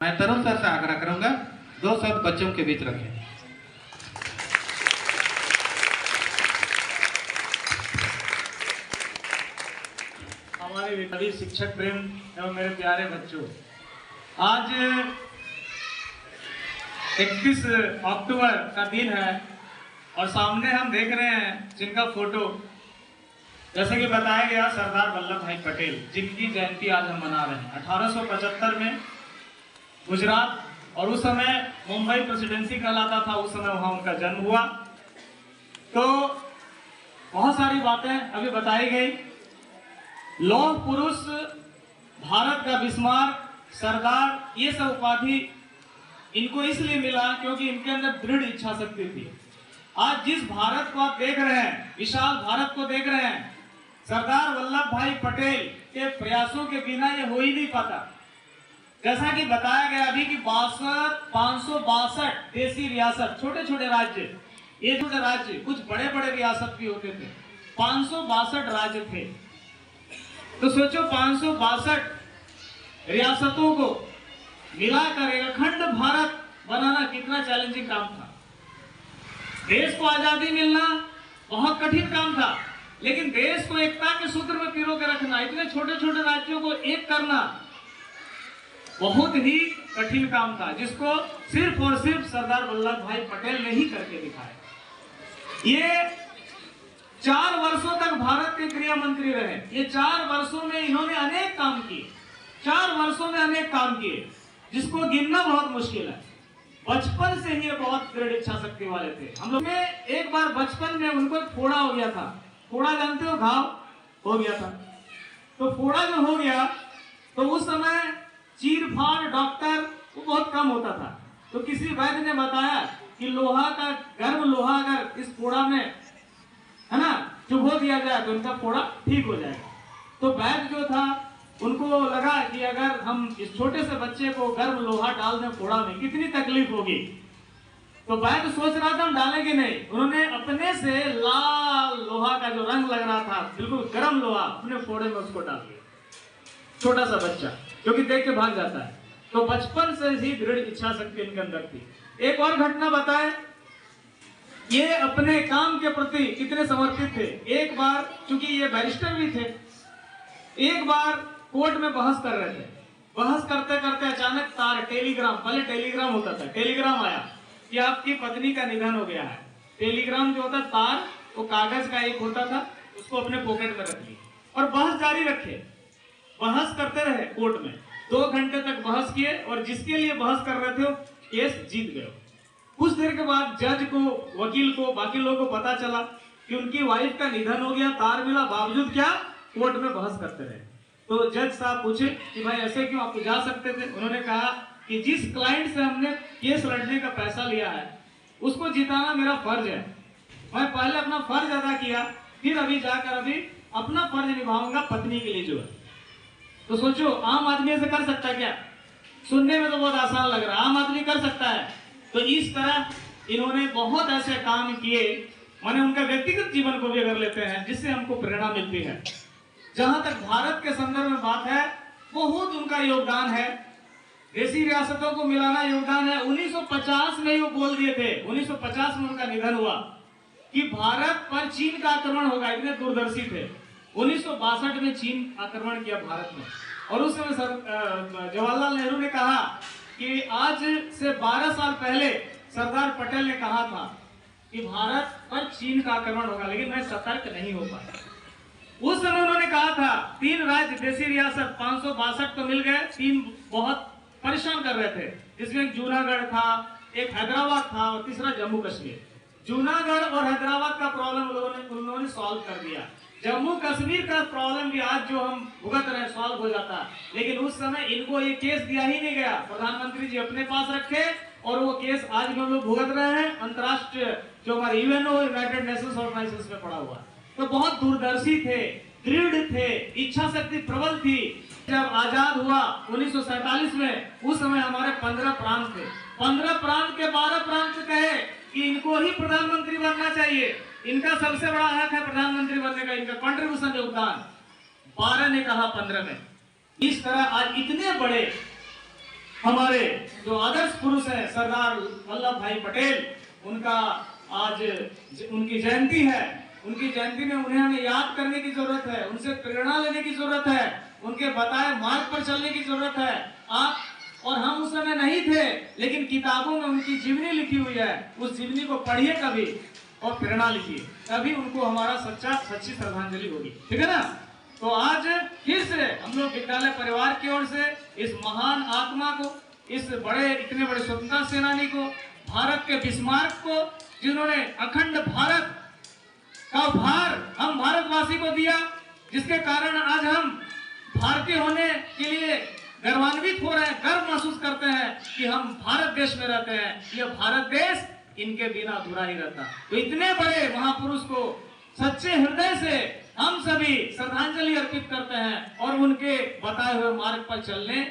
मैं तरुण सर से आग्रह करूंगा 2 शब्द बच्चों के बीच रखें। हमारे विद्यार्थी शिक्षक प्रेम एवं मेरे प्यारे बच्चों, आज 31 अक्टूबर का दिन है और सामने हम देख रहे हैं जिनका फोटो, जैसे कि बताया गया, सरदार वल्लभ भाई पटेल, जिनकी जयंती आज हम मना रहे हैं। 1875 में गुजरात और उस समय मुंबई प्रेसिडेंसी कहलाता था, उस समय वहां उनका जन्म हुआ। तो बहुत सारी बातें अभी बताई गई। लौह पुरुष, भारत का बिस्मार्क, सरदार, ये सब उपाधि इनको इसलिए मिला क्योंकि इनके अंदर दृढ़ इच्छा शक्ति थी। आज जिस भारत को आप देख रहे हैं, विशाल भारत को देख रहे हैं, सरदार वल्लभ भाई पटेल के प्रयासों के बिना ये हो ही नहीं पाता। जैसा कि बताया गया अभी कि 562 देसी रियासत, छोटे छोटे राज्य, ये छोटे राज्य, कुछ बड़े बड़े रियासत भी होते थे, 562 राज्य थे। तो सोचो 562 रियासतों को मिलाकर एक अखंड भारत बनाना कितना चैलेंजिंग काम था। देश को आजादी मिलना बहुत कठिन काम था, लेकिन देश को एकता के सूत्र में पिरो के रखना, इतने छोटे छोटे राज्यों को एक करना बहुत ही कठिन काम था, जिसको सिर्फ और सिर्फ सरदार वल्लभ भाई पटेल ने ही करके दिखाया। ये 4 वर्षों तक भारत के गृह मंत्री रहे। ये 4 वर्षों में इन्होंने अनेक काम किए, 4 वर्षों में अनेक काम किए, जिसको गिनना बहुत मुश्किल है। बचपन से ही ये बहुत दृढ़ इच्छा शक्ति वाले थे। हम लोग ने एक बार बचपन में उनको फोड़ा हो गया था। फोड़ा जानते हो, घाव हो गया था। तो फोड़ा जो हो गया, तो उस समय चीर फाड़ डॉक्टर वो बहुत कम होता था। तो किसी वैद्य ने बताया कि लोहा का गर्म लोहा अगर इस फोड़ा में, है ना, चुभो दिया जाए तो उनका फोड़ा ठीक हो जाएगा। तो वैद्य जो था, उनको लगा कि अगर हम इस छोटे से बच्चे को गर्म लोहा डाल दें फोड़ा में, कितनी तकलीफ होगी। तो वैद्य सोच रहा था हम डालेंगे नहीं। उन्होंने अपने से लाल लोहा का जो रंग लग रहा था, बिल्कुल गर्म लोहा, अपने फोड़े में उसको डाल दिया। छोटा सा बच्चा जो कि देख के भाग जाता है। तो बचपन से ही दृढ़ इच्छा शक्ति इनके अंदर थी। एक और घटना बताए, ये अपने काम के प्रति कितने समर्पित थे। एक बार, चूंकि ये बैरिस्टर भी थे, एक बार कोर्ट में बहस कर रहे थे। बहस करते करते अचानक तार, टेलीग्राम, पहले टेलीग्राम होता था, टेलीग्राम आया कि आपकी पत्नी का निधन हो गया है। टेलीग्राम जो होता तार, वो कागज का एक होता था, उसको अपने पॉकेट में रख लिया और बहस जारी रखे। बहस करते रहे कोर्ट में, 2 घंटे तक बहस किए और जिसके लिए बहस कर रहे थे वो केस जीत गए। कुछ देर के बाद जज को, वकील को, बाकी लोगों को पता चला कि उनकी वाइफ का निधन हो गया, तार मिला, बावजूद क्या कोर्ट में बहस करते रहे। तो जज साहब पूछे कि भाई ऐसे क्यों, आप जा सकते थे। उन्होंने कहा कि जिस क्लाइंट से हमने केस लड़ने का पैसा लिया है उसको जिताना मेरा फर्ज है। मैं पहले अपना फर्ज अदा किया, फिर अभी जाकर अभी अपना फर्ज निभाऊंगा पत्नी के लिए जो है। तो सोचो आम आदमी से कर सकता है क्या? सुनने में तो बहुत आसान लग रहा है, आम आदमी कर सकता है। तो इस तरह इन्होंने बहुत ऐसे काम किए, माने उनका व्यक्तिगत जीवन को भी अगर लेते हैं जिससे हमको प्रेरणा मिलती है। जहां तक भारत के संदर्भ में बात है, बहुत उनका योगदान है। देसी रियासतों को मिलाना योगदान है। 1950 में ही वो बोल दिए थे, 1950 में उनका निधन हुआ कि भारत पर चीन का आक्रमण होगा, इतने दूरदर्शी थे। 1962 में चीन आक्रमण किया भारत में, और उस समय जवाहरलाल नेहरू ने कहा कि आज से 12 साल पहले सरदार पटेल ने कहा था कि भारत पर चीन का आक्रमण होगा, लेकिन मैं सतर्क नहीं हो पाया। उस समय उन्होंने कहा था 3 राज्य, देसी रियासत 562 तो मिल गए, 3 बहुत परेशान कर रहे थे, जिसमें एक जूनागढ़ था, एक हैदराबाद था और तीसरा जम्मू कश्मीर। जूनागढ़ और हैदराबाद का प्रॉब्लम उन्होंने सॉल्व कर दिया। जम्मू कश्मीर का प्रॉब्लम भी आज जो हम भुगत रहे हैं सॉल्व हो जाता, लेकिन उस समय इनको ये केस दिया ही नहीं गया। प्रधानमंत्री जी अपने पास रखे और वो केस आज भी हम लोग भुगत रहे हैं। अंतर्राष्ट्रीय जो हमारे यूएनओ, यूनाइटेड नेशंस ऑर्गेनाइजेशन में पड़ा हुआ। तो बहुत दूरदर्शी थे, दृढ़ थे, इच्छा शक्ति प्रबल थी। जब आजाद हुआ 1947 में, उस समय हमारे 15 प्रांत थे। 15 प्रांत के 12 प्रांत कहे कि इनको ही प्रधानमंत्री बनना चाहिए, इनका सबसे बड़ा हक है प्रधानमंत्री बनने का, इनका कंट्रीब्यूशन योगदान। 12 ने कहा 15 में। इस तरह आज इतने बड़े हमारे जो आदर्श पुरुष हैं सरदार वल्लभ भाई पटेल, उनका आज उनकी जयंती है। उनकी जयंती में उन्हें हमें याद करने की जरूरत है, उनसे प्रेरणा लेने की जरूरत है, उनके बताए मार्ग पर चलने की जरूरत है। आप और हम उस समय नहीं थे, लेकिन किताबों में उनकी जीवनी लिखी हुई है। उस जीवनी को पढ़िए कभी और प्रेरणा लीजिए, तभी उनको हमारा सच्ची श्रद्धांजलि होगी। ठीक है ना? तो आज फिर से हम लोग विद्यालय परिवार की ओर से इस महान आत्मा को, इस इतने बड़े स्वतंत्रता सेनानी को, भारत के बिस्मार्क को, जिन्होंने अखंड भारत का भार हम भारतवासी को दिया, जिसके कारण आज हम भारतीय होने के लिए गर्वान्वित हो रहे हैं, गर्व महसूस करते हैं कि हम भारत देश में रहते हैं। यह भारत देश इनके बिना अधूरा ही रहता। तो इतने बड़े महापुरुष को सच्चे हृदय से हम सभी श्रद्धांजलि अर्पित करते हैं और उनके बताए हुए मार्ग पर चलने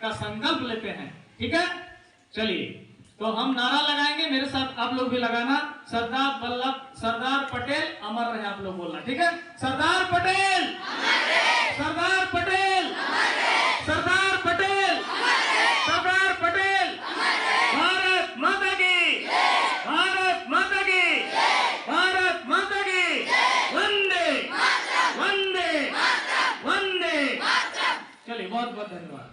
का संकल्प लेते हैं। ठीक है, चलिए तो हम नारा लगाएंगे, मेरे साथ आप लोग भी लगाना। सरदार पटेल अमर रहे, आप लोग बोलना। ठीक है, सरदार पटेल, सरदार पटेल, सरदार पटेल, सरदार पटेल, भारत माता की, भारत माता की, भारत माता की, वंदे वंदे वंदे। चलिए, बहुत बहुत धन्यवाद।